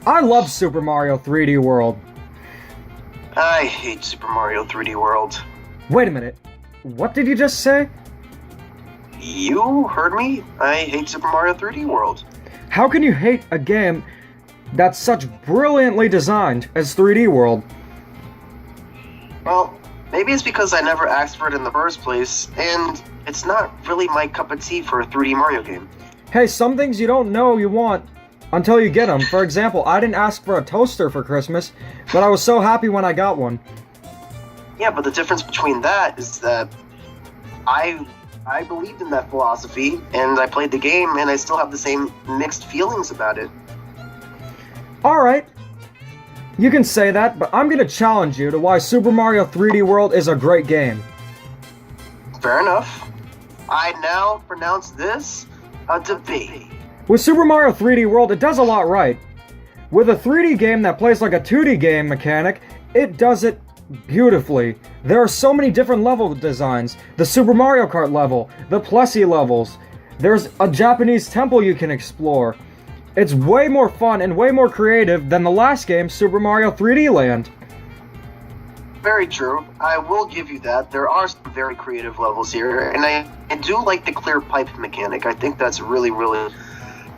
I love Super Mario 3D World. I hate Super Mario 3D World. Wait a minute. What did you just say? You heard me? I hate Super Mario 3D World. How can you hate a game that's such brilliantly designed as 3D World? Well, maybe it's because I never asked for it in the first place, and it's not really my cup of tea for a 3D Mario game. Hey, some things you don't know you want until you get them. For example, I didn't ask for a toaster for Christmas, but I was so happy when I got one. Yeah, but the difference between that is that I believed in that philosophy, and I played the game, and I still have the same mixed feelings about it. Alright. You can say that, but I'm gonna challenge you to why Super Mario 3D World is a great game. Fair enough. I now pronounce this a debate. With Super Mario 3D World, it does a lot right. With a 3D game that plays like a 2D game mechanic, it does it beautifully. There are so many different level designs. The Super Mario Kart level, the Plessie levels. There's a Japanese temple you can explore. It's way more fun and way more creative than the last game, Super Mario 3D Land. Very true. I will give you that. There are some very creative levels here, and I do like the clear pipe mechanic. I think that's really, really...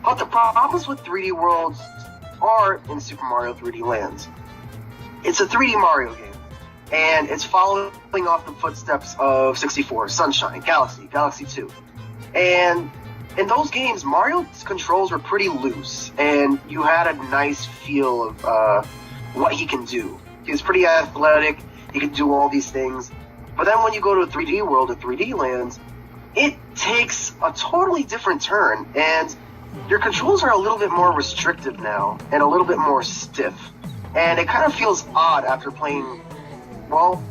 But the problems with 3D Worlds are in Super Mario 3D Lands. It's a 3D Mario game, and it's following off the footsteps of 64, Sunshine, Galaxy 2. And in those games, Mario's controls were pretty loose, and you had a nice feel of what he can do. He's pretty athletic, he can do all these things. But then when you go to a 3D world, a 3D lands, it takes a totally different turn, and your controls are a little bit more restrictive now, and a little bit more stiff. And it kind of feels odd after playing, well,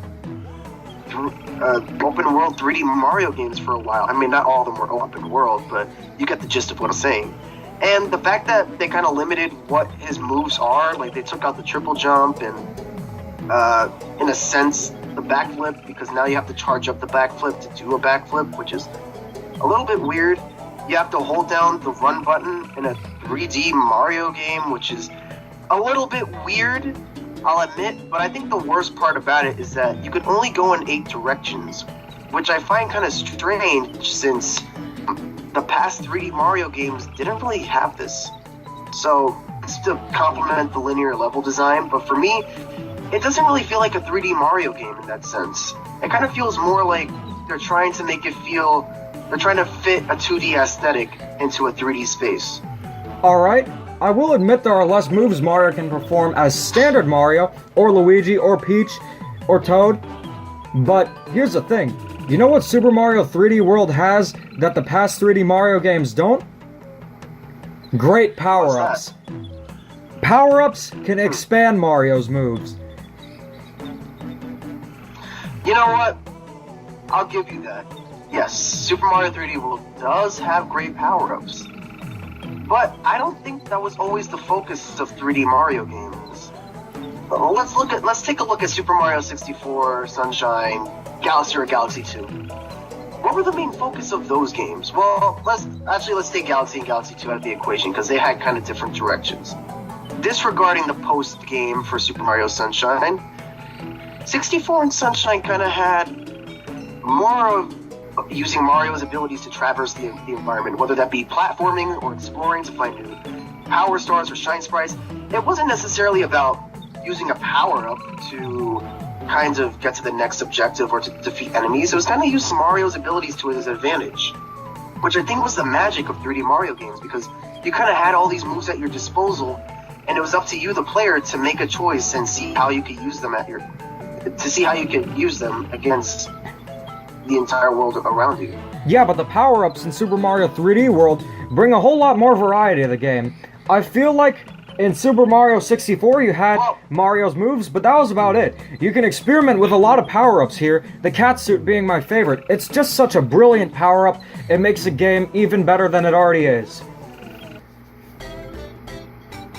open world 3D Mario games for a while. I mean, not all of them were open world, but you get the gist of what I'm saying. And the fact that they kind of limited what his moves are, like they took out the triple jump and, in a sense, the backflip, because now you have to charge up the backflip to do a backflip, which is a little bit weird. You have to hold down the run button in a 3D Mario game, which is a little bit weird, I'll admit, but I think the worst part about it is that you could only go in 8 directions, which I find kind of strange since the past 3D Mario games didn't really have this. So, it's to complement the linear level design, but for me, it doesn't really feel like a 3D Mario game in that sense. It kind of feels more like they're trying to make it feel, they're trying to fit a 2D aesthetic into a 3D space. Alright, I will admit there are less moves Mario can perform as standard Mario, or Luigi, or Peach, or Toad. But here's the thing. You know what Super Mario 3D World has that the past 3D Mario games don't? Great power-ups. Power-ups can expand Mario's moves. You know what? I'll give you that. Yes, Super Mario 3D World does have great power-ups. But I don't think that was always the focus of 3D Mario games. Let's take a look at Super Mario 64, Sunshine, Galaxy 2. What were the main focus of those games? Well, let's take Galaxy and Galaxy 2 out of the equation because they had kind of different directions. Disregarding the post game for Super Mario Sunshine, 64 and Sunshine kind of had more of using Mario's abilities to traverse the environment, whether that be platforming or exploring to find new power stars or shine sprites. It wasn't necessarily about using a power-up to kind of get to the next objective or to defeat enemies. It was kind of using Mario's abilities to his advantage, which I think was the magic of 3D Mario games, because you kind of had all these moves at your disposal, and it was up to you, the player, to make a choice and see how you could use them against the entire world around you. Yeah, but the power-ups in Super Mario 3D World bring a whole lot more variety to the game. I feel like in Super Mario 64 you had Mario's moves, but that was about it. You can experiment with a lot of power-ups here, the cat suit being my favorite. It's just such a brilliant power-up, it makes the game even better than it already is.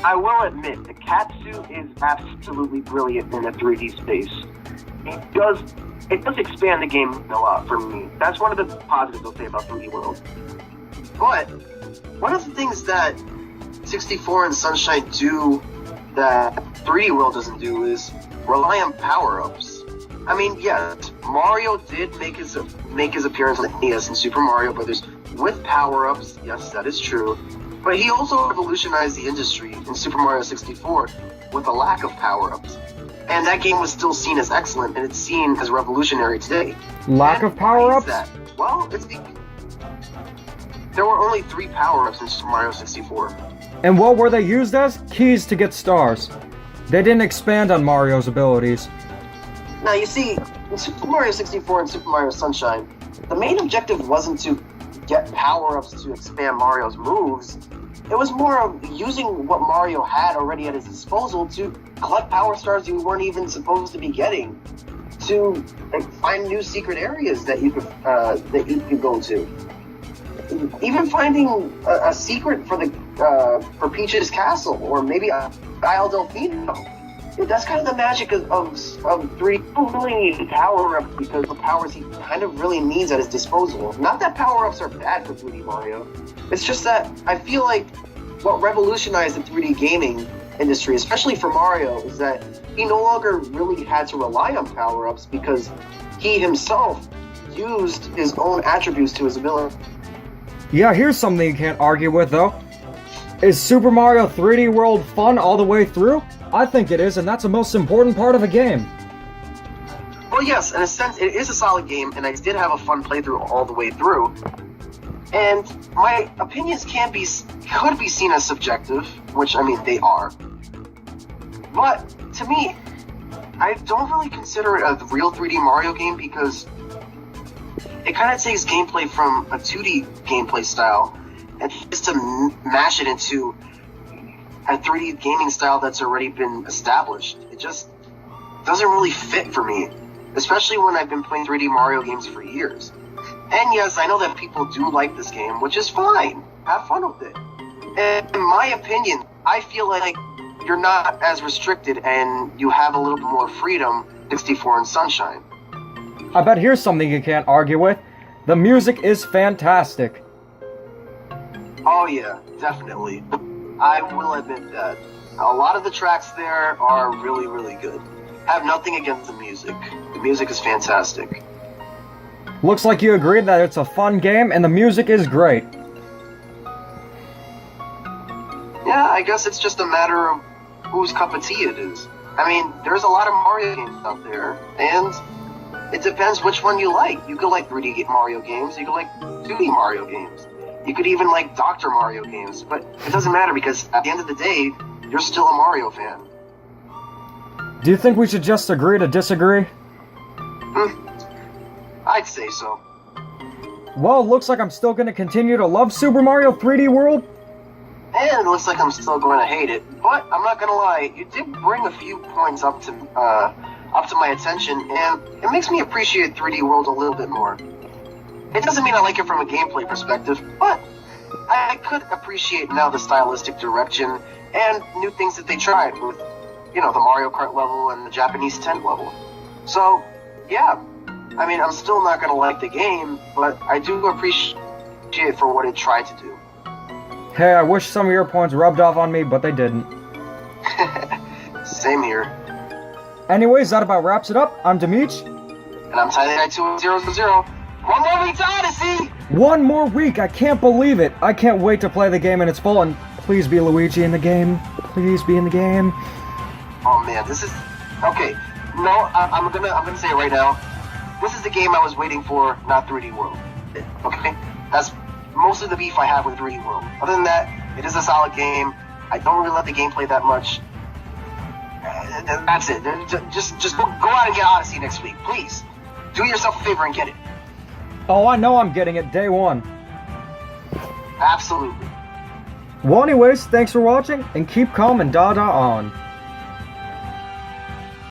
I will admit, the cat suit is absolutely brilliant in a 3D space. It does expand the game a lot for me. That's one of the positives I'll say about 3D World. But one of the things that 64 and Sunshine do that 3D World doesn't do is rely on power-ups. I mean, yes, Mario did make his appearance on the NES in Super Mario Brothers with power-ups. Yes, that is true. But he also revolutionized the industry in Super Mario 64 with a lack of power-ups. And that game was still seen as excellent, and it's seen as revolutionary today. Lack of power-ups? Well, there were only 3 power-ups in Super Mario 64. And what were they used as? Keys to get stars. They didn't expand on Mario's abilities. Now, you see, in Super Mario 64 and Super Mario Sunshine, the main objective wasn't to get power-ups to expand Mario's moves. It was more of using what Mario had already at his disposal to collect power stars you weren't even supposed to be getting, to find new secret areas that you could go to. Even finding a secret for Peach's castle, or maybe a Isle Delfino. That's kind of the magic of 3D. You don't really need power-ups because the powers he kind of really needs at his disposal. Not that power-ups are bad for 3D Mario. It's just that I feel like what revolutionized the 3D gaming industry, especially for Mario, is that he no longer really had to rely on power-ups because he himself used his own attributes to his ability. Yeah, here's something you can't argue with, though. Is Super Mario 3D World fun all the way through? I think it is, and that's the most important part of a game. Well, yes, in a sense, it is a solid game, and I did have a fun playthrough all the way through. And my opinions could be seen as subjective, which, I mean, they are. But, to me, I don't really consider it a real 3D Mario game because it kind of takes gameplay from a 2D gameplay style and just to mash it into a 3D gaming style that's already been established. It just doesn't really fit for me, especially when I've been playing 3D Mario games for years. And yes, I know that people do like this game, which is fine. Have fun with it. And in my opinion, I feel like you're not as restricted and you have a little bit more freedom 64 and Sunshine. I bet here's something you can't argue with. The music is fantastic. Oh yeah, definitely. I will admit that. A lot of the tracks there are really, really good. I have nothing against the music. The music is fantastic. Looks like you agree that it's a fun game and the music is great. Yeah, I guess it's just a matter of whose cup of tea it is. I mean, there's a lot of Mario games out there, and it depends which one you like. You could like 3D Mario games, you could like 2D Mario games. You could even like Dr. Mario games, but it doesn't matter because at the end of the day, you're still a Mario fan. Do you think we should just agree to disagree? I'd say so. Well, it looks like I'm still going to continue to love Super Mario 3D World. And it looks like I'm still going to hate it, but I'm not going to lie, you did bring a few points up to my attention, and it makes me appreciate 3D World a little bit more. It doesn't mean I like it from a gameplay perspective, but I could appreciate now the stylistic direction and new things that they tried with, the Mario Kart level and the Japanese tent level. So, yeah, I mean, I'm still not going to like the game, but I do appreciate it for what it tried to do. Hey, I wish some of your points rubbed off on me, but they didn't. Same here. Anyways, that about wraps it up. I'm Demeech. And I'm Tiny92000. One more week to Odyssey! One more week! I can't believe it! I can't wait to play the game in its full, and please be Luigi in the game. Please be in the game. Oh man, this is... Okay, no, I'm gonna say it right now. This is the game I was waiting for, not 3D World. Okay? That's most of the beef I have with 3D World. Other than that, it is a solid game. I don't really love the gameplay that much. That's it. Just go out and get Odyssey next week, please. Do yourself a favor and get it. Oh, I know I'm getting it day one. Absolutely. Well, anyways, thanks for watching, and keep calm and da-da on.